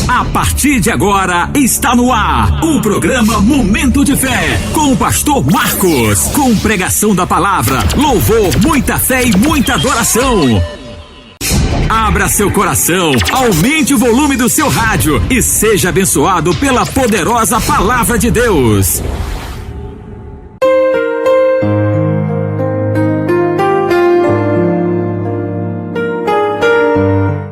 A partir de agora está no ar o programa Momento de Fé com o pastor Marcos, com pregação da palavra, louvor, muita fé e muita adoração. Abra seu coração, aumente o volume do seu rádio e seja abençoado pela poderosa palavra de Deus.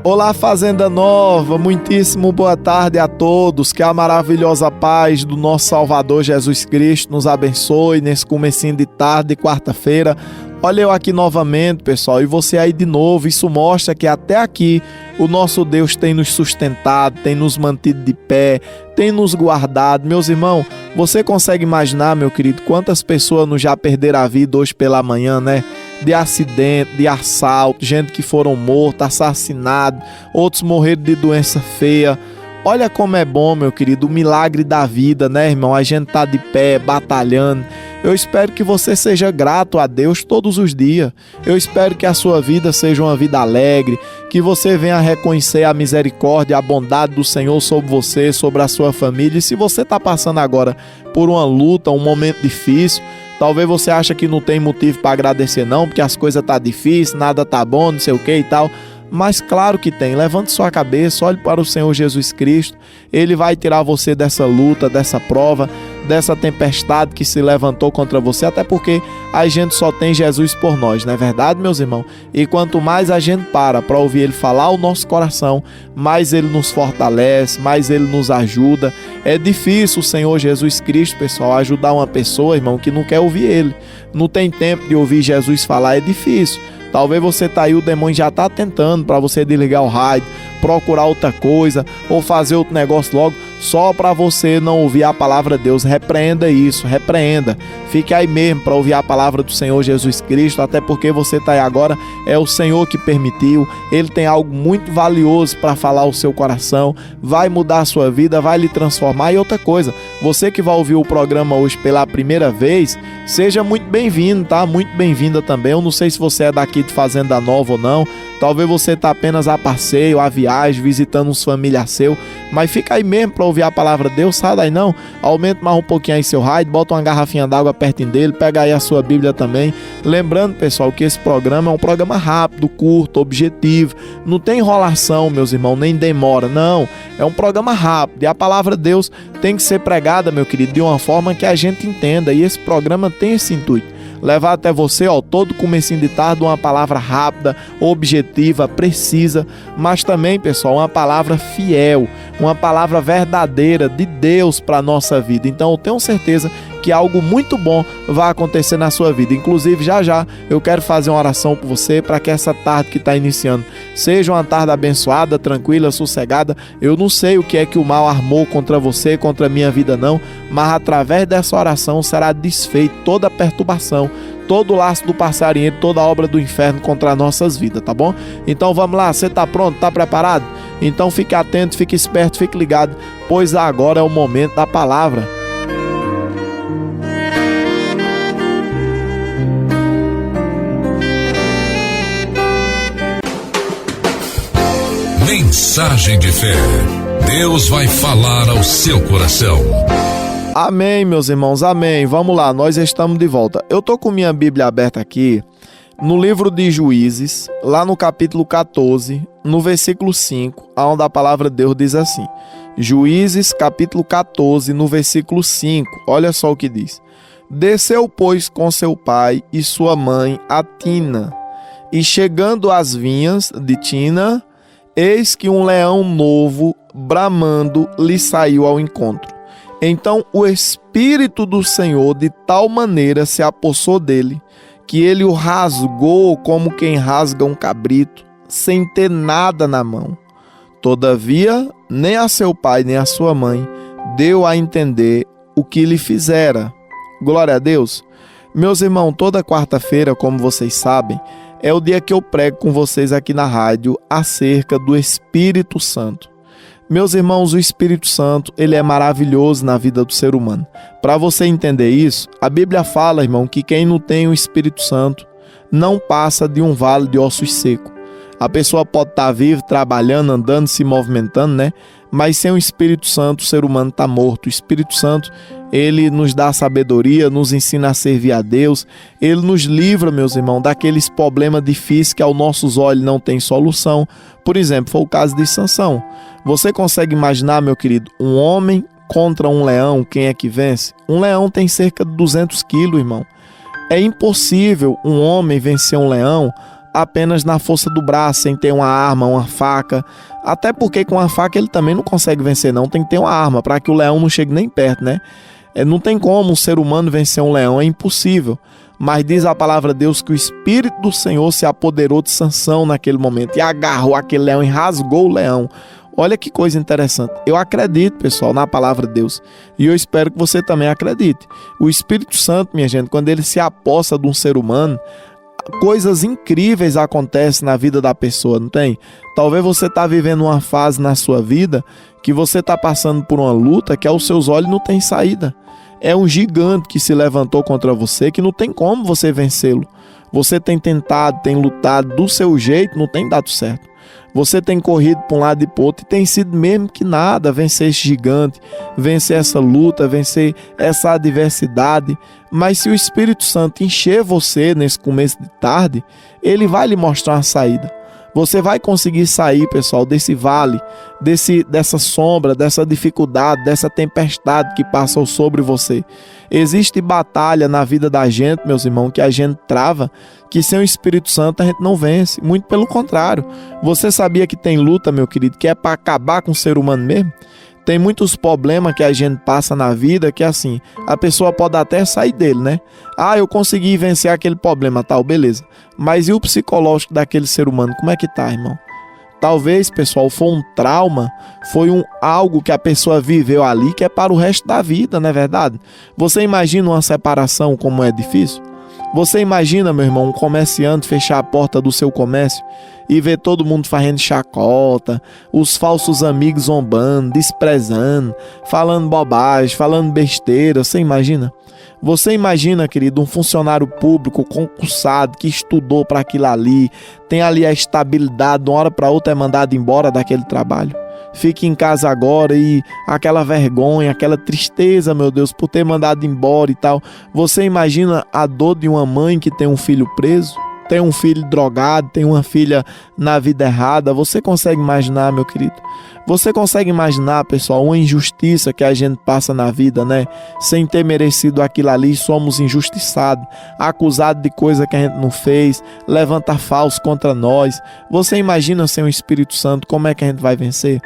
Olá, Fazenda Nova, muitíssimo boa tarde a todos, que a maravilhosa paz do nosso Salvador Jesus Cristo nos abençoe nesse comecinho de tarde de quarta-feira. Olha eu aqui novamente, pessoal, e você aí de novo. Isso mostra que até aqui o nosso Deus tem nos sustentado, tem nos mantido de pé, tem nos guardado. Meus irmãos, você consegue imaginar, meu querido, quantas pessoas não já perderam a vida hoje pela manhã, né? De acidente, de assalto, gente que foram mortos, assassinados, outros morreram de doença feia. Olha como é bom, meu querido, o milagre da vida, né, irmão? A gente tá de pé, batalhando. Eu espero que você seja grato a Deus todos os dias. Eu espero que a sua vida seja uma vida alegre, que você venha reconhecer a misericórdia, a bondade do Senhor sobre você, sobre a sua família. E se você está passando agora por uma luta, um momento difícil, talvez você ache que não tem motivo para agradecer não, porque as coisas tá difíceis, nada tá bom, não sei o que e tal. Mas claro que tem. Levante sua cabeça, olhe para o Senhor Jesus Cristo. Ele vai tirar você dessa luta, dessa prova, dessa tempestade que se levantou contra você, até porque a gente só tem Jesus por nós, não é verdade, meus irmãos? E quanto mais a gente para ouvir Ele falar ao nosso coração, mais Ele nos fortalece, mais Ele nos ajuda. É difícil o Senhor Jesus Cristo, pessoal, ajudar uma pessoa, irmão, que não quer ouvir Ele. Não tem tempo de ouvir Jesus falar, é difícil. Talvez você tá aí, o demônio já tá tentando para você desligar o rádio, procurar outra coisa ou fazer outro negócio logo, só para você não ouvir a palavra de Deus. Repreenda isso, repreenda. Fique aí mesmo para ouvir a palavra do Senhor Jesus Cristo, até porque você tá aí agora, é o Senhor que permitiu. Ele tem algo muito valioso para falar ao seu coração, vai mudar a sua vida, vai lhe transformar. E outra coisa, você que vai ouvir o programa hoje pela primeira vez, seja muito bem-vindo, tá? Muito bem-vinda também. Eu não sei se você é daqui de Fazenda Nova ou não, talvez você tá apenas a passeio, a viagem, visitando uns familiares seus, mas fica aí mesmo para ouvir a palavra de Deus, sai daí não, aumenta mais um pouquinho aí seu rádio, bota uma garrafinha d'água pertinho dele, pega aí a sua Bíblia também. Lembrando, pessoal, que esse programa é um programa rápido, curto, objetivo, não tem enrolação, meus irmãos, nem demora, não, é um programa rápido, e a palavra de Deus tem que ser pregada, meu querido, de uma forma que a gente entenda, e esse programa tem esse intuito, levar até você, todo comecinho de tarde, uma palavra rápida, objetiva, precisa, mas também, pessoal, uma palavra fiel, uma palavra verdadeira de Deus para a nossa vida. Então eu tenho certeza que algo muito bom vai acontecer na sua vida. Inclusive, já eu quero fazer uma oração por você, para que essa tarde que está iniciando seja uma tarde abençoada, tranquila, sossegada. Eu não sei o que é que o mal armou contra você, contra a minha vida não, mas através dessa oração será desfeito toda a perturbação, todo o laço do passarinheiro, toda a obra do inferno contra nossas vidas, tá bom? Então vamos lá, você tá pronto, tá preparado? Então fique atento, fique esperto, fique ligado, pois agora é o momento da palavra. Mensagem de fé. Deus vai falar ao seu coração. Amém, meus irmãos, amém. Vamos lá, nós estamos de volta. Eu tô com minha Bíblia aberta aqui, no livro de Juízes, lá no capítulo 14, no versículo 5, onde a palavra de Deus diz assim. Juízes, capítulo 14, no versículo 5, olha só o que diz. Desceu, pois, com seu pai e sua mãe a Tina, e chegando às vinhas de Tina, eis que um leão novo, bramando, lhe saiu ao encontro. Então o Espírito do Senhor de tal maneira se apossou dele, que ele o rasgou como quem rasga um cabrito, sem ter nada na mão. Todavia, nem a seu pai nem a sua mãe deu a entender o que lhe fizera. Glória a Deus. Meus irmãos, toda quarta-feira, como vocês sabem, é o dia que eu prego com vocês aqui na rádio acerca do Espírito Santo. Meus irmãos, o Espírito Santo, ele é maravilhoso na vida do ser humano. Para você entender isso, a Bíblia fala, irmão, que quem não tem o Espírito Santo não passa de um vale de ossos secos. A pessoa pode estar viva, trabalhando, andando, se movimentando, né? Mas sem o Espírito Santo, o ser humano está morto. O Espírito Santo, ele nos dá sabedoria, nos ensina a servir a Deus. Ele nos livra, meus irmãos, daqueles problemas difíceis que aos nossos olhos não tem solução. Por exemplo, foi o caso de Sansão. Você consegue imaginar, meu querido, um homem contra um leão, quem é que vence? Um leão tem cerca de 200 quilos, irmão. É impossível um homem vencer um leão apenas na força do braço, sem ter uma arma, uma faca. Até porque com a faca ele também não consegue vencer, não. Tem que ter uma arma para que o leão não chegue nem perto, né? Não tem como um ser humano vencer um leão, é impossível. Mas diz a palavra de Deus que o Espírito do Senhor se apoderou de Sansão naquele momento e agarrou aquele leão e rasgou o leão. Olha que coisa interessante. Eu acredito, pessoal, na palavra de Deus. E eu espero que você também acredite. O Espírito Santo, minha gente, quando ele se aposta de um ser humano, coisas incríveis acontecem na vida da pessoa, não tem? Talvez você está vivendo uma fase na sua vida que você está passando por uma luta que aos seus olhos não tem saída. É um gigante que se levantou contra você que não tem como você vencê-lo. Você tem tentado, tem lutado do seu jeito, não tem dado certo. Você tem corrido para um lado e para o outro e tem sido mesmo que nada vencer esse gigante, vencer essa luta, vencer essa adversidade. Mas se o Espírito Santo encher você nesse começo de tarde, ele vai lhe mostrar uma saída. Você vai conseguir sair, pessoal, desse vale, dessa sombra, dessa dificuldade, dessa tempestade que passa sobre você. Existe batalha na vida da gente, meus irmãos, que a gente trava, que sem o Espírito Santo a gente não vence. Muito pelo contrário. Você sabia que tem luta, meu querido, que é para acabar com o ser humano mesmo? Tem muitos problemas que a gente passa na vida que assim, a pessoa pode até sair dele, né? Ah, eu consegui vencer aquele problema, tal, beleza. Mas e o psicológico daquele ser humano, como é que tá, irmão? Talvez, pessoal, foi um trauma, foi algo que a pessoa viveu ali que é para o resto da vida, não é verdade? Você imagina uma separação como é difícil? Você imagina, meu irmão, um comerciante fechar a porta do seu comércio e ver todo mundo fazendo chacota, os falsos amigos zombando, desprezando, falando bobagem, falando besteira, você imagina? Você imagina, querido, um funcionário público concursado que estudou para aquilo ali, tem ali a estabilidade, de uma hora para outra é mandado embora daquele trabalho? Fique em casa agora e aquela vergonha, aquela tristeza, meu Deus, por ter mandado embora e tal. Você imagina a dor de uma mãe que tem um filho preso? Tem um filho drogado, tem uma filha na vida errada. Você consegue imaginar, meu querido? Você consegue imaginar, pessoal, uma injustiça que a gente passa na vida, né? Sem ter merecido aquilo ali, somos injustiçados, acusados de coisa que a gente não fez, levanta falso contra nós. Você imagina sem o Espírito Santo, como é que a gente vai vencer?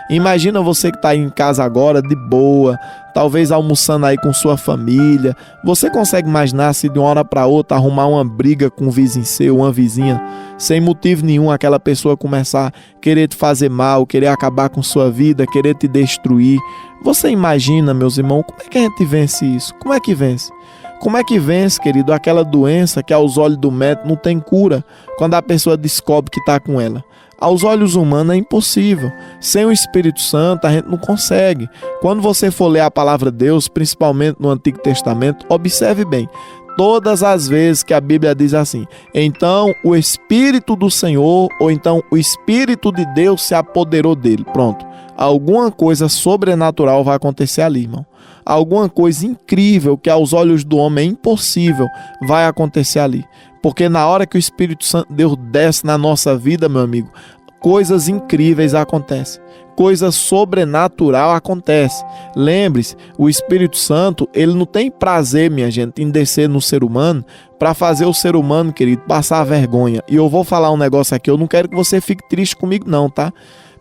Imagina você que está aí em casa agora, de boa, talvez almoçando aí com sua família. Você consegue imaginar se de uma hora para outra arrumar uma briga com um vizinho seu, uma vizinha, sem motivo nenhum, aquela pessoa começar a querer te fazer mal, querer acabar com sua vida, querer te destruir? Você imagina, meus irmãos, como é que a gente vence isso? Como é que vence? Como é que vence, querido, aquela doença que aos olhos do médico não tem cura quando a pessoa descobre que está com ela? Aos olhos humanos é impossível. Sem o Espírito Santo a gente não consegue. Quando você for ler a palavra de Deus, principalmente no Antigo Testamento, observe bem. Todas as vezes que a Bíblia diz assim, então o Espírito do Senhor, ou então o Espírito de Deus se apoderou dele. Pronto. Alguma coisa sobrenatural vai acontecer ali, irmão. Alguma coisa incrível que aos olhos do homem é impossível vai acontecer ali. Porque na hora que o Espírito Santo de Deus desce na nossa vida, meu amigo, coisas incríveis acontecem. Coisa sobrenatural acontece. Lembre-se, o Espírito Santo, ele não tem prazer, minha gente, em descer no ser humano para fazer o ser humano, querido, passar vergonha. E eu vou falar um negócio aqui, eu não quero que você fique triste comigo não, tá?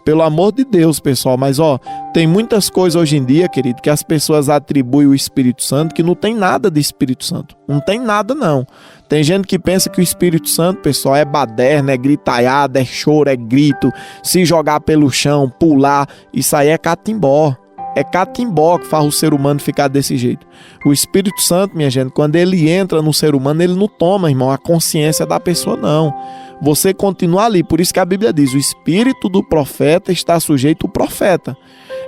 Pelo amor de Deus, pessoal, mas tem muitas coisas hoje em dia, querido, que as pessoas atribuem o Espírito Santo que não tem nada de Espírito Santo. Não tem nada, não. Tem gente que pensa que o Espírito Santo, pessoal, é baderna, é gritaiada, é choro, é grito, se jogar pelo chão, pular, isso aí é catimbó. É catimbó que faz o ser humano ficar desse jeito. O Espírito Santo, minha gente, quando ele entra no ser humano, ele não toma, irmão, a consciência da pessoa, não. Você continua ali, por isso que a Bíblia diz, o espírito do profeta está sujeito ao profeta.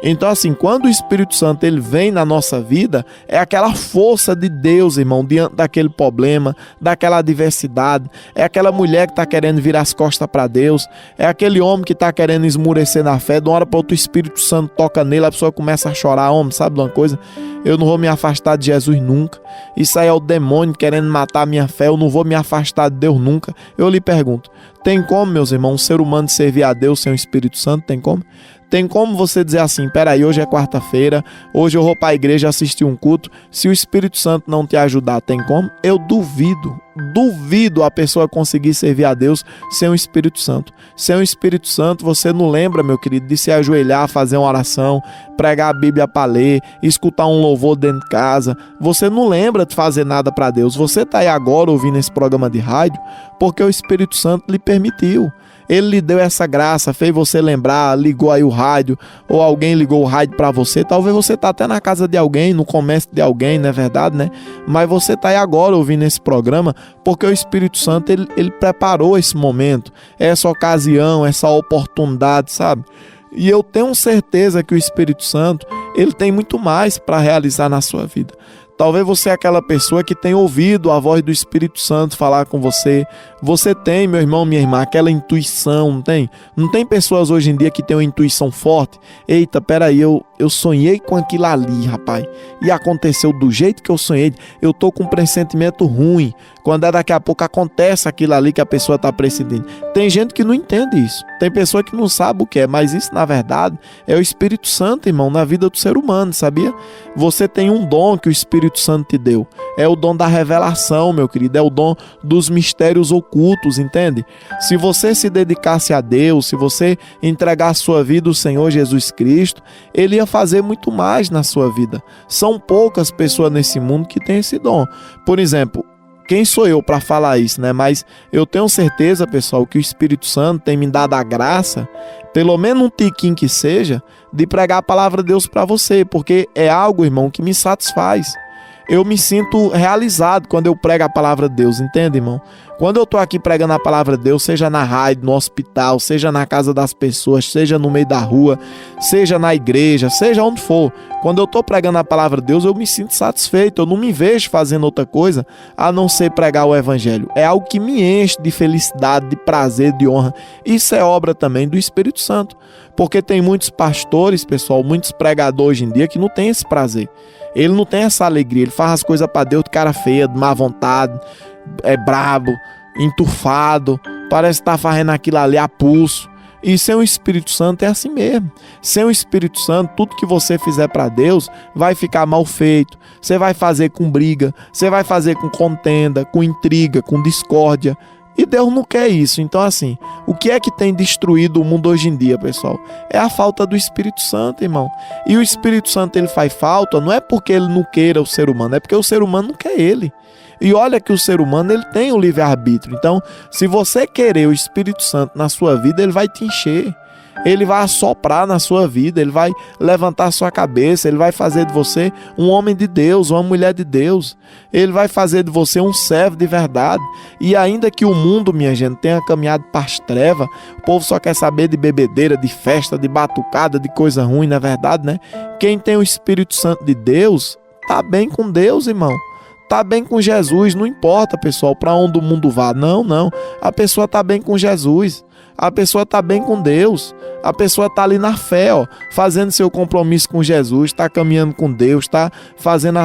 Então assim, quando o Espírito Santo ele vem na nossa vida, é aquela força de Deus, irmão, diante daquele problema, daquela adversidade. É aquela mulher que está querendo virar as costas para Deus, é aquele homem que está querendo esmurecer na fé. De uma hora para outra o Espírito Santo toca nele, a pessoa começa a chorar. Homem, sabe de uma coisa? Eu não vou me afastar de Jesus nunca. Isso aí é o demônio querendo matar a minha fé. Eu não vou me afastar de Deus nunca. Eu lhe pergunto, tem como, meus irmãos, um ser humano servir a Deus sem o Espírito Santo? Tem como? Tem como você dizer assim, peraí, hoje é quarta-feira, hoje eu vou para a igreja assistir um culto, se o Espírito Santo não te ajudar, tem como? Eu duvido a pessoa conseguir servir a Deus sem o Espírito Santo. Sem o Espírito Santo, você não lembra, meu querido, de se ajoelhar, fazer uma oração, pregar a Bíblia para ler, escutar um louvor dentro de casa. Você não lembra de fazer nada para Deus. Você está aí agora ouvindo esse programa de rádio porque o Espírito Santo lhe permitiu. Ele lhe deu essa graça, fez você lembrar, ligou aí o rádio, ou alguém ligou o rádio para você. Talvez você tá até na casa de alguém, no comércio de alguém, não é verdade, né? Mas você tá aí agora ouvindo esse programa porque o Espírito Santo, ele preparou esse momento, essa ocasião, essa oportunidade, sabe? E eu tenho certeza que o Espírito Santo, ele tem muito mais para realizar na sua vida. Talvez você é aquela pessoa que tem ouvido a voz do Espírito Santo falar com você. Você tem, meu irmão, minha irmã, aquela intuição, não tem? Não tem pessoas hoje em dia que têm uma intuição forte? Eita, peraí, eu sonhei com aquilo ali, rapaz. E aconteceu do jeito que eu sonhei. Eu tô com um pressentimento ruim. Quando daqui a pouco acontece aquilo ali que a pessoa está pressentindo. Tem gente que não entende isso. Tem pessoa que não sabe o que é. Mas isso, na verdade, é o Espírito Santo, irmão, na vida do ser humano, sabia? Você tem um dom que o Espírito Santo te deu. É o dom da revelação, meu querido. É o dom dos mistérios ocultos, entende? Se você se dedicasse a Deus, se você entregar a sua vida ao Senhor Jesus Cristo, Ele ia fazer muito mais na sua vida. São poucas pessoas nesse mundo que têm esse dom. Por exemplo, quem sou eu para falar isso, né? Mas eu tenho certeza, pessoal, que o Espírito Santo tem me dado a graça, pelo menos um tiquinho que seja, de pregar a palavra de Deus para você, porque é algo, irmão, que me satisfaz. Eu me sinto realizado quando eu prego a palavra de Deus, entende, irmão? Quando eu estou aqui pregando a palavra de Deus, seja na rádio, no hospital, seja na casa das pessoas, seja no meio da rua, seja na igreja, seja onde for. Quando eu estou pregando a palavra de Deus, eu me sinto satisfeito. Eu não me vejo fazendo outra coisa a não ser pregar o evangelho. É algo que me enche de felicidade, de prazer, de honra. Isso é obra também do Espírito Santo. Porque tem muitos pastores, pessoal, muitos pregadores hoje em dia que não tem esse prazer. Ele não tem essa alegria. Ele faz as coisas para Deus de cara feia, de má vontade, é brabo, entufado, parece que tá fazendo aquilo ali a pulso. E sem o Espírito Santo é assim mesmo. Sem o Espírito Santo, tudo que você fizer para Deus vai ficar mal feito. Você vai fazer com briga, você vai fazer com contenda, com intriga, com discórdia. E Deus não quer isso. Então assim, o que é que tem destruído o mundo hoje em dia, pessoal? É a falta do Espírito Santo, irmão. E o Espírito Santo, ele faz falta, não é porque ele não queira o ser humano, é porque o ser humano não quer ele. E olha que o ser humano, ele tem o livre-arbítrio. Então, se você querer o Espírito Santo na sua vida, ele vai te encher. Ele vai assoprar na sua vida, ele vai levantar a sua cabeça, ele vai fazer de você um homem de Deus, uma mulher de Deus. Ele vai fazer de você um servo de verdade. E ainda que o mundo, minha gente, tenha caminhado para as trevas, o povo só quer saber de bebedeira, de festa, de batucada, de coisa ruim, não é verdade, né? Quem tem o Espírito Santo de Deus, tá bem com Deus, irmão. Tá bem com Jesus, não importa, pessoal, para onde o mundo vá. Não. A pessoa tá bem com Jesus. A pessoa está bem com Deus, a pessoa está ali na fé, ó, fazendo seu compromisso com Jesus, está caminhando com Deus, está fazendo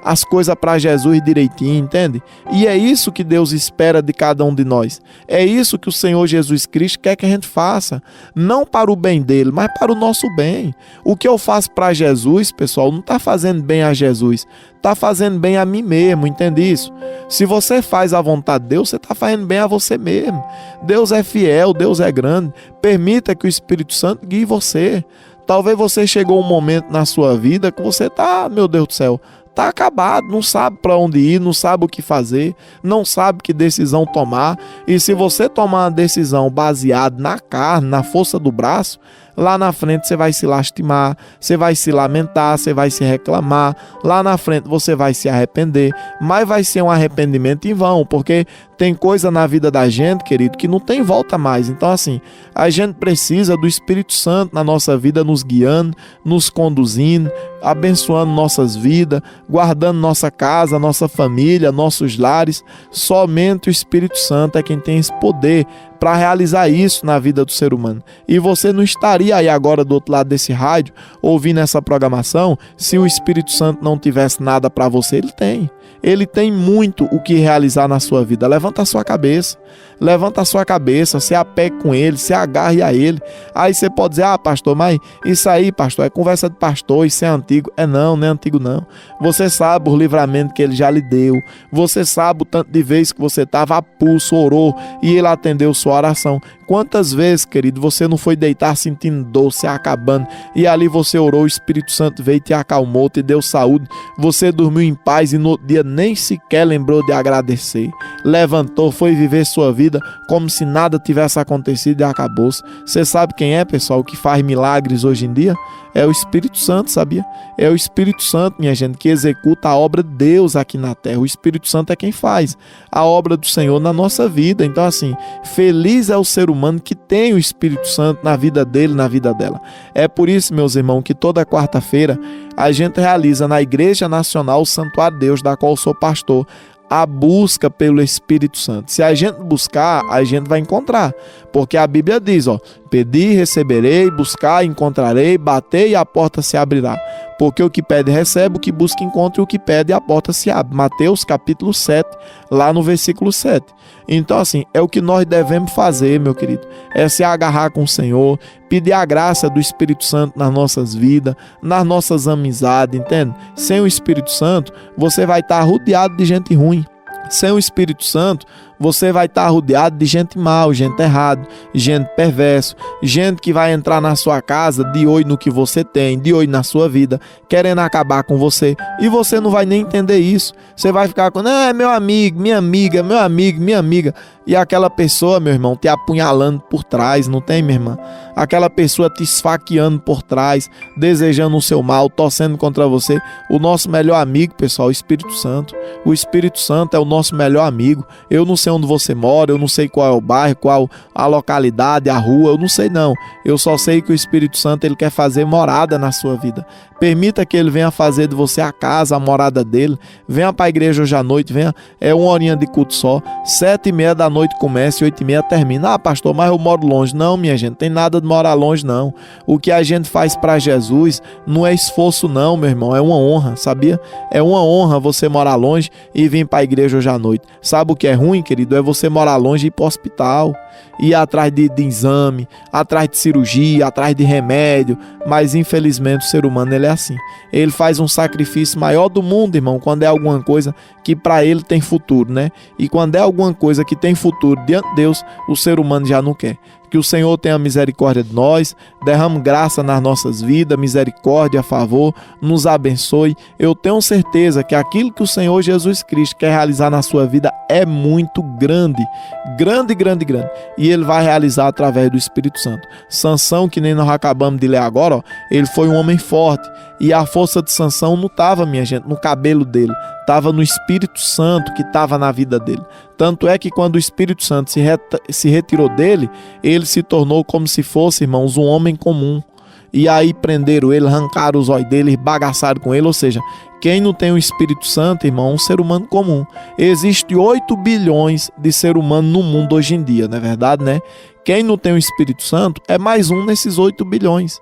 as coisas para Jesus direitinho, entende? E é isso que Deus espera de cada um de nós. É isso que o Senhor Jesus Cristo quer que a gente faça, não para o bem dele, mas para o nosso bem. O que eu faço para Jesus, pessoal, não está fazendo bem a Jesus, está fazendo bem a mim mesmo, entende isso? Se você faz a vontade de Deus, você está fazendo bem a você mesmo. Deus é fiel, Deus é grande. Permita que o Espírito Santo guie você. Talvez você chegou um momento na sua vida que você está, meu Deus do céu, está acabado, não sabe para onde ir, não sabe o que fazer, não sabe que decisão tomar. E se você tomar uma decisão baseada na carne, na força do braço, lá na frente você vai se lastimar, você vai se lamentar, você vai se reclamar, lá na frente você vai se arrepender, mas vai ser um arrependimento em vão, porque tem coisa na vida da gente, querido, que não tem volta mais. Então assim, a gente precisa do Espírito Santo na nossa vida, nos guiando, nos conduzindo, abençoando nossas vidas, guardando nossa casa, nossa família, nossos lares. Somente o Espírito Santo é quem tem esse poder para realizar isso na vida do ser humano. E você não estaria aí agora do outro lado desse rádio, ouvindo essa programação, se o Espírito Santo não tivesse nada para você. Ele tem. Ele tem muito o que realizar na sua vida. Levanta a sua cabeça. Levanta a sua cabeça, se apegue com ele, se agarre a ele. Aí você pode dizer, pastor, mas isso aí, pastor, é conversa de pastor, isso é antigo. Não é antigo não. Você sabe o livramento que ele já lhe deu. Você sabe o tanto de vezes que você estava a pulso, orou e ele atendeu sua oração. Quantas vezes, querido, você não foi deitar sentindo dor, se acabando, e ali você orou, o Espírito Santo veio, te acalmou, te deu saúde, você dormiu em paz e no outro dia nem sequer lembrou de agradecer. Levantou, foi viver sua vida como se nada tivesse acontecido e acabou-se. Você sabe quem é, pessoal, que faz milagres hoje em dia? É o Espírito Santo, sabia? É o Espírito Santo, minha gente, que executa a obra de Deus aqui na terra. O Espírito Santo é quem faz a obra do Senhor na nossa vida. Então assim, feliz é o ser humano que tem o Espírito Santo na vida dele, na vida dela. É por isso, meus irmãos, que toda quarta-feira a gente realiza na Igreja Nacional o Santuário de Deus, da qual eu sou pastor, a busca pelo Espírito Santo. Se a gente buscar, a gente vai encontrar, porque a Bíblia diz, pedi, receberei, buscar, encontrarei, bater e a porta se abrirá. Porque o que pede recebe, o que busca encontra e o que pede a porta se abre. Mateus capítulo 7, lá no versículo 7. Então assim, é o que nós devemos fazer, meu querido, é se agarrar com o Senhor, pedir a graça do Espírito Santo nas nossas vidas, nas nossas amizades, entende? Sem o Espírito Santo, você vai estar rodeado de gente ruim. Sem o Espírito Santo, você vai estar rodeado de gente mal, gente errada, gente perverso, gente que vai entrar na sua casa de olho no que você tem, de olho na sua vida, querendo acabar com você, e você não vai nem entender isso. Você vai ficar com, é meu amigo, minha amiga, meu amigo, minha amiga, e aquela pessoa, meu irmão, te apunhalando por trás, não tem, minha irmã? Aquela pessoa te esfaqueando por trás, desejando o seu mal, torcendo contra você. O nosso melhor amigo, pessoal, é o Espírito Santo. O Espírito Santo é o nosso melhor amigo. Eu não sei onde você mora, eu não sei qual é o bairro, qual a localidade, a rua, eu não sei não. Eu só sei que o Espírito Santo, ele quer fazer morada na sua vida. Permita que ele venha fazer de você a casa, a morada dele. Venha para a igreja hoje à noite, venha, é uma horinha de culto só. 7h30 da noite começa e 8h30 termina. Pastor, mas eu moro longe. Não, minha gente, tem nada de morar longe não. O que a gente faz para Jesus não é esforço não, meu irmão, é uma honra, sabia? É uma honra você morar longe e vir para a igreja hoje à noite. Sabe o que é ruim, querido? É você morar longe e ir para o hospital, ir atrás de exame, atrás de cirurgia, atrás de remédio, mas infelizmente o ser humano ele é assim. Ele faz um sacrifício maior do mundo, irmão, quando é alguma coisa que para ele tem futuro, né? E quando é alguma coisa que tem futuro diante de Deus, o ser humano já não quer. Que o Senhor tenha misericórdia de nós, derrame graça nas nossas vidas, misericórdia a favor, nos abençoe. Eu tenho certeza que aquilo que o Senhor Jesus Cristo quer realizar na sua vida é muito grande, grande, grande, grande. E Ele vai realizar através do Espírito Santo. Sansão, que nem nós acabamos de ler agora, ele foi um homem forte. E a força de Sansão não estava, minha gente, no cabelo dele, estava no Espírito Santo que estava na vida dele. Tanto é que quando o Espírito Santo se retirou dele, ele se tornou como se fosse, irmãos, um homem comum. E aí prenderam ele, arrancaram os olhos dele, bagaçaram com ele. Ou seja, quem não tem o Espírito Santo, irmão, é um ser humano comum. Existe 8 bilhões de ser humano no mundo hoje em dia, não é verdade, né? Quem não tem o Espírito Santo é mais um nesses 8 bilhões.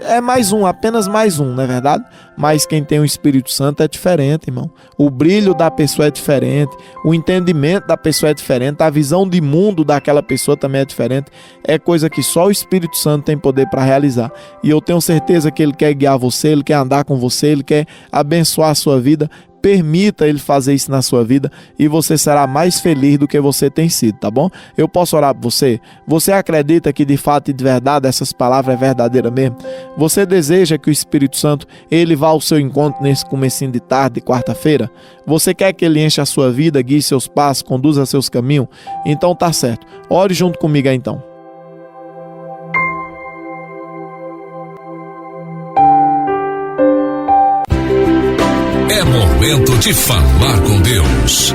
É mais um, apenas mais um, não é verdade? Mas quem tem o Espírito Santo é diferente, irmão. O brilho da pessoa é diferente, o entendimento da pessoa é diferente, a visão de mundo daquela pessoa também é diferente. É coisa que só o Espírito Santo tem poder para realizar. E eu tenho certeza que ele quer guiar você, ele quer andar com você, ele quer abençoar a sua vida. Permita ele fazer isso na sua vida e você será mais feliz do que você tem sido, tá bom? Eu posso orar por você? Você acredita que de fato e de verdade essas palavras é verdadeira mesmo? Você deseja que o Espírito Santo ele vá ao seu encontro nesse comecinho de tarde de quarta-feira? Você quer que ele encha a sua vida, guie seus passos, conduza seus caminhos? Então tá certo. Ore junto comigo aí, então. É momento de falar com Deus.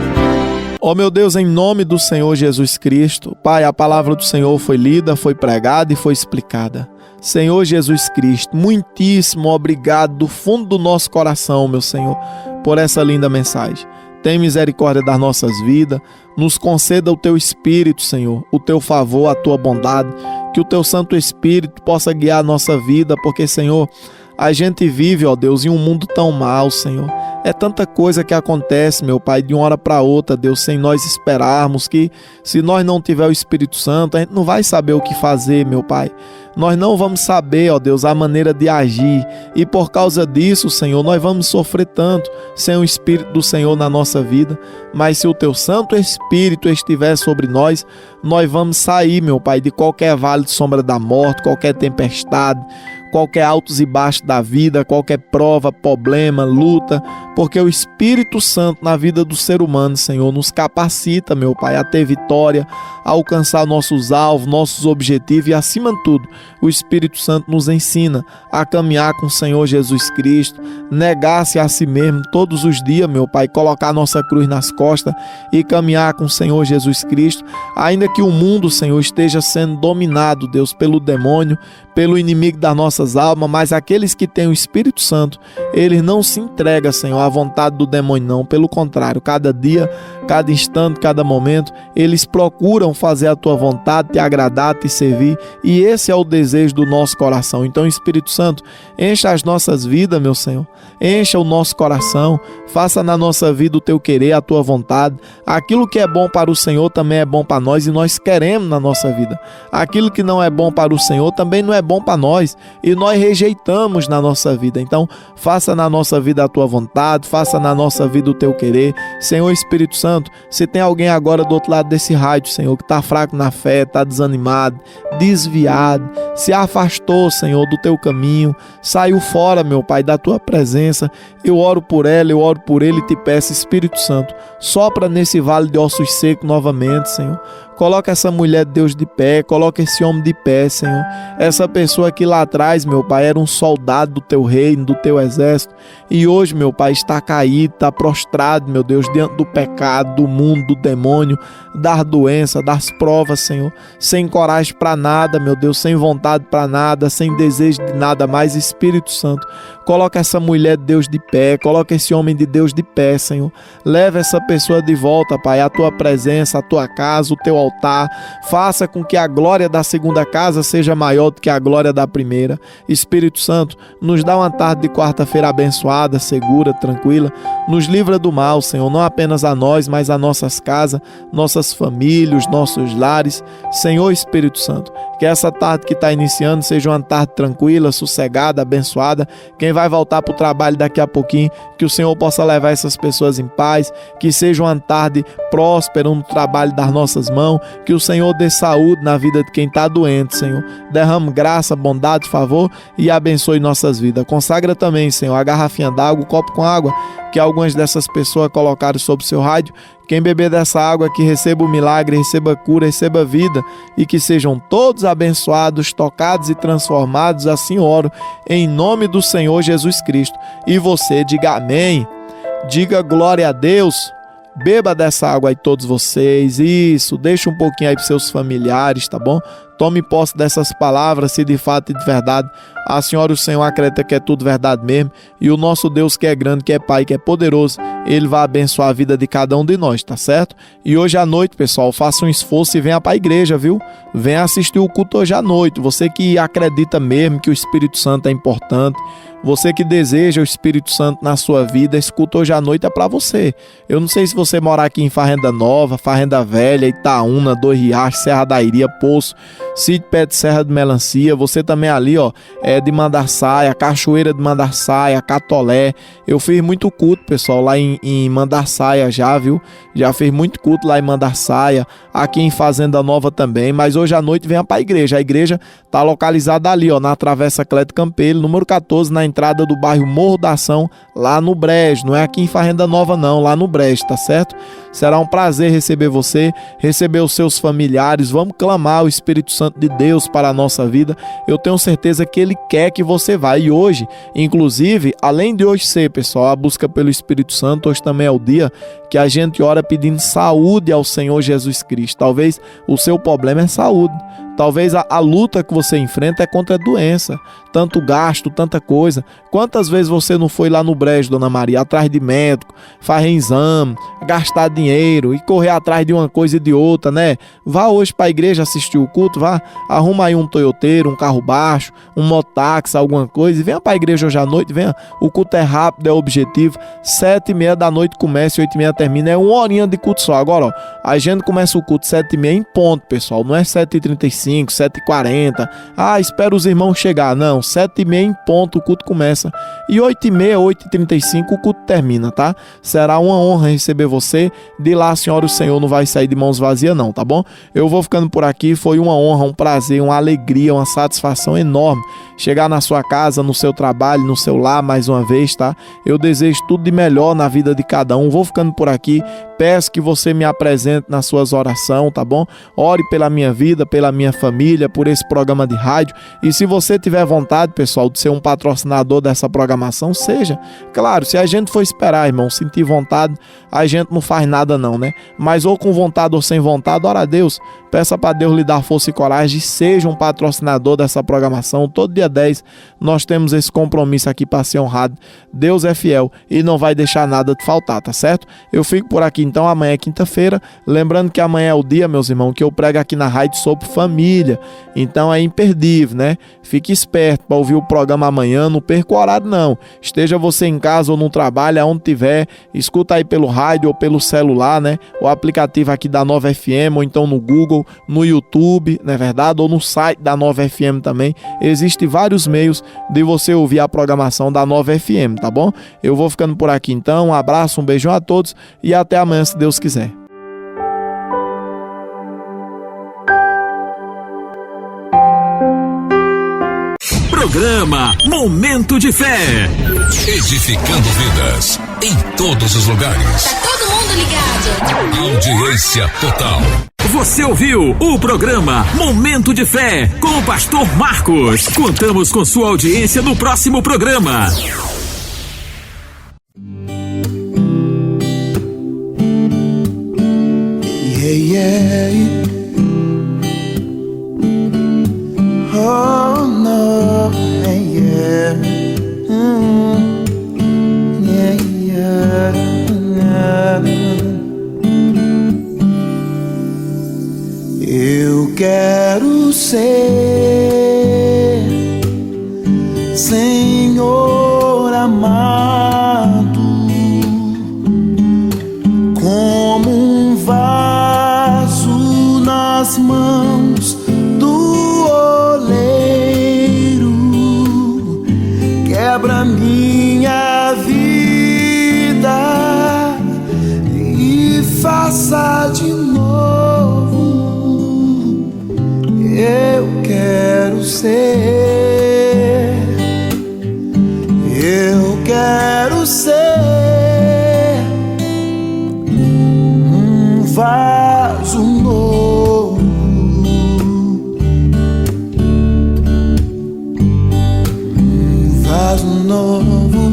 Ó meu Deus, em nome do Senhor Jesus Cristo, Pai, a palavra do Senhor foi lida, foi pregada e foi explicada. Senhor Jesus Cristo, muitíssimo obrigado do fundo do nosso coração, meu Senhor, por essa linda mensagem. Tem misericórdia das nossas vidas, nos conceda o Teu Espírito, Senhor, o Teu favor, a Tua bondade, que o Teu Santo Espírito possa guiar a nossa vida, porque, Senhor, a gente vive, ó Deus, em um mundo tão mau, Senhor. É tanta coisa que acontece, meu Pai, de uma hora para outra, Deus, sem nós esperarmos, que se nós não tiver o Espírito Santo, a gente não vai saber o que fazer, meu Pai. Nós não vamos saber, ó Deus, a maneira de agir. E por causa disso, Senhor, nós vamos sofrer tanto sem o Espírito do Senhor na nossa vida. Mas se o Teu Santo Espírito estiver sobre nós, nós vamos sair, meu Pai, de qualquer vale de sombra da morte, qualquer tempestade, qualquer altos e baixos da vida, qualquer prova, problema, luta, porque o Espírito Santo na vida do ser humano, Senhor, nos capacita, meu Pai, a ter vitória, a alcançar nossos alvos, nossos objetivos e, acima de tudo, o Espírito Santo nos ensina a caminhar com o Senhor Jesus Cristo, negar-se a si mesmo todos os dias, meu Pai, colocar nossa cruz nas costas e caminhar com o Senhor Jesus Cristo, ainda que o mundo, Senhor, esteja sendo dominado, Deus, pelo demônio, pelo inimigo das nossas almas, mas aqueles que têm o Espírito Santo, eles não se entregam, Senhor, à vontade do demônio, não. Pelo contrário, cada dia, cada instante, cada momento, eles procuram fazer a Tua vontade, Te agradar, Te servir, e esse é o desejo do nosso coração. Então, Espírito Santo, encha as nossas vidas, meu Senhor, encha o nosso coração, faça na nossa vida o Teu querer, a Tua vontade. Aquilo que é bom para o Senhor também é bom para nós, e nós queremos na nossa vida. Aquilo que não é bom para o Senhor também não é bom para nós, e nós rejeitamos na nossa vida. Então, faça na nossa vida a Tua vontade, faça na nossa vida o Teu querer. Senhor Espírito Santo, se tem alguém agora do outro lado desse rádio, Senhor, que está fraco na fé, está desanimado, desviado, se afastou, Senhor, do Teu caminho, saiu fora, meu Pai, da Tua presença, eu oro por ela, eu oro por ele e te peço, Espírito Santo, sopra nesse vale de ossos secos novamente, Senhor. Coloca essa mulher de Deus de pé, coloca esse homem de pé, Senhor. Essa pessoa que lá atrás, meu Pai, era um soldado do Teu reino, do Teu exército, e hoje, meu Pai, está caído, está prostrado, meu Deus, diante do pecado, do mundo, do demônio, das doenças, das provas, Senhor, sem coragem para nada, meu Deus, sem vontade para nada, sem desejo de nada mais. Espírito Santo, coloca essa mulher de Deus de pé, coloca esse homem de Deus de pé, Senhor. Leva essa pessoa de volta, Pai, à Tua presença, à Tua casa, o Teu altar. Faça com que a glória da segunda casa seja maior do que a glória da primeira. Espírito Santo, nos dá uma tarde de quarta-feira abençoada, segura, tranquila. Nos livra do mal, Senhor, não apenas a nós, mas a nossas casas, nossas famílias, nossos lares. Senhor Espírito Santo, que essa tarde que está iniciando seja uma tarde tranquila, sossegada, abençoada. Quem vai voltar para o trabalho daqui a pouquinho, que o Senhor possa levar essas pessoas em paz, que seja uma tarde próspera no trabalho das nossas mãos, que o Senhor dê saúde na vida de quem está doente, Senhor. Derrame graça, bondade, favor e abençoe nossas vidas. Consagra também, Senhor, a garrafinha d'água, o copo com água que algumas dessas pessoas colocaram sobre o seu rádio. Quem beber dessa água, que receba o milagre, receba cura, receba vida, e que sejam todos abençoados, tocados e transformados. Assim oro, em nome do Senhor Jesus Cristo. E você diga amém, diga glória a Deus. Beba dessa água aí todos vocês, isso, deixa um pouquinho aí para seus familiares, tá bom? Tome posse dessas palavras, se de fato e de verdade a senhora e o Senhor acredita que é tudo verdade mesmo, e o nosso Deus que é grande, que é Pai, que é poderoso, Ele vai abençoar a vida de cada um de nós, tá certo? E hoje à noite, pessoal, faça um esforço e venha para a igreja, viu? Venha assistir o culto hoje à noite, você que acredita mesmo que o Espírito Santo é importante, você que deseja o Espírito Santo na sua vida, esse culto hoje à noite é para você. Eu não sei se você morar aqui em Fazenda Nova, Fazenda Velha, Itaúna, Dois Riachos, Serra da Iria, Poço, Sítio Pé de Serra de Melancia, você também ali, ó, é de Mandarçaia, Cachoeira de Mandarçaia, Catolé. Eu fiz muito culto, pessoal, lá em Mandarçaia já, viu? Já fiz muito culto lá em Mandarçaia, aqui em Fazenda Nova também, mas hoje à noite venha para a igreja. A igreja tá localizada ali, ó, na Travessa Cleto Campelo, número 14, na entrada do bairro Morro da Ação, lá no Brejo. Não é aqui em Fazenda Nova não, lá no Brejo, tá certo? Será um prazer receber você, receber os seus familiares. Vamos clamar o Espírito Santo de Deus para a nossa vida. Eu tenho certeza que Ele quer que você vá. E hoje, inclusive, além de hoje ser, pessoal, a busca pelo Espírito Santo, hoje também é o dia que a gente ora pedindo saúde ao Senhor Jesus Cristo. Talvez o seu problema é saúde. Talvez a luta que você enfrenta é contra a doença, tanto gasto, tanta coisa. Quantas vezes você não foi lá no brejo, Dona Maria, atrás de médico, fazer exame, gastar dinheiro e correr atrás de uma coisa e de outra, né? Vá hoje para a igreja assistir o culto, vá, arruma aí um toyoteiro, um carro baixo, um mototáxi, alguma coisa, e venha para a igreja hoje à noite, venha. O culto é rápido, é objetivo. 7h30 da noite começa e 8h30 termina, é 1 horinha de culto só. Agora, ó, a gente começa o culto 7h30 em ponto, pessoal, não é 7h35, 7h40, espera os irmãos chegar, não, 7h30 em ponto o culto começa, e 8h30, 8h35 o culto termina, tá? Será uma honra receber você, de lá a senhora e o Senhor não vai sair de mãos vazias não, tá bom? Eu vou ficando por aqui, foi uma honra, um prazer, uma alegria, uma satisfação enorme, chegar na sua casa, no seu trabalho, no seu lar mais uma vez, tá? Eu desejo tudo de melhor na vida de cada um, vou ficando por aqui, peço que você me apresente nas suas orações, tá bom? Ore pela minha vida, pela minha família, por esse programa de rádio, e se você tiver vontade, pessoal, de ser um patrocinador dessa programação, seja. Claro, se a gente for esperar, irmão, sentir vontade, a gente não faz nada não, né? Mas ou com vontade ou sem vontade, ora a Deus, peça para Deus lhe dar força e coragem, seja um patrocinador dessa programação. Todo dia 10 nós temos esse compromisso aqui para ser honrado. Deus é fiel e não vai deixar nada de faltar, tá certo? Eu fico por aqui então, amanhã é quinta-feira, lembrando que amanhã é o dia, meus irmãos, que eu prego aqui na rádio sobre família, então é imperdível, né? Fique esperto para ouvir o programa amanhã, não perca o horário não, esteja você em casa ou no trabalho, aonde tiver, escuta aí pelo rádio ou pelo celular, né? O aplicativo aqui da Nova FM, ou então no Google, no YouTube, não é verdade? Ou no site da Nova FM também, existem vários meios de você ouvir a programação da Nova FM, tá bom? Eu vou ficando por aqui então, um abraço, um beijão a todos e até amanhã, se Deus quiser. Programa Momento de Fé. Edificando vidas em todos os lugares. Tá todo mundo ligado. Audiência total. Você ouviu o programa Momento de Fé com o pastor Marcos. Contamos com sua audiência no próximo programa. Oh no, yeah. Eu quero ser Senhor amado, como um vaso nas mãos do oleiro. Quebra minha vida e faça de novo. Eu quero ser, eu quero ser um vaso novo, um vaso novo.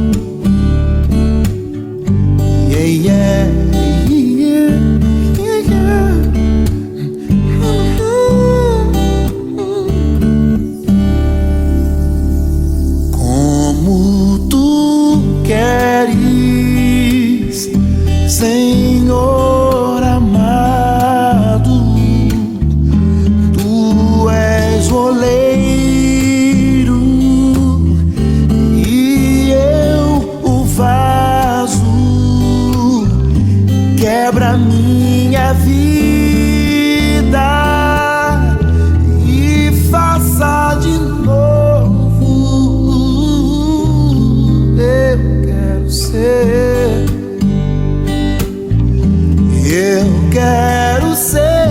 Yeah, yeah, yeah, yeah, yeah. Como tu queres, Senhor amado, tu és oleiro e eu o vaso. Quebra minha vida e faça de novo. Eu quero ser, eu quero ser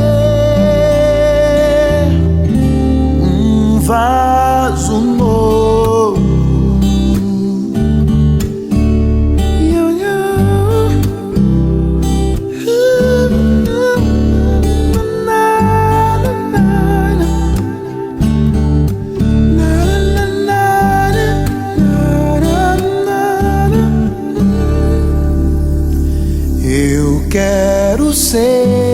um vaso novo. Yeah, yeah. quero ser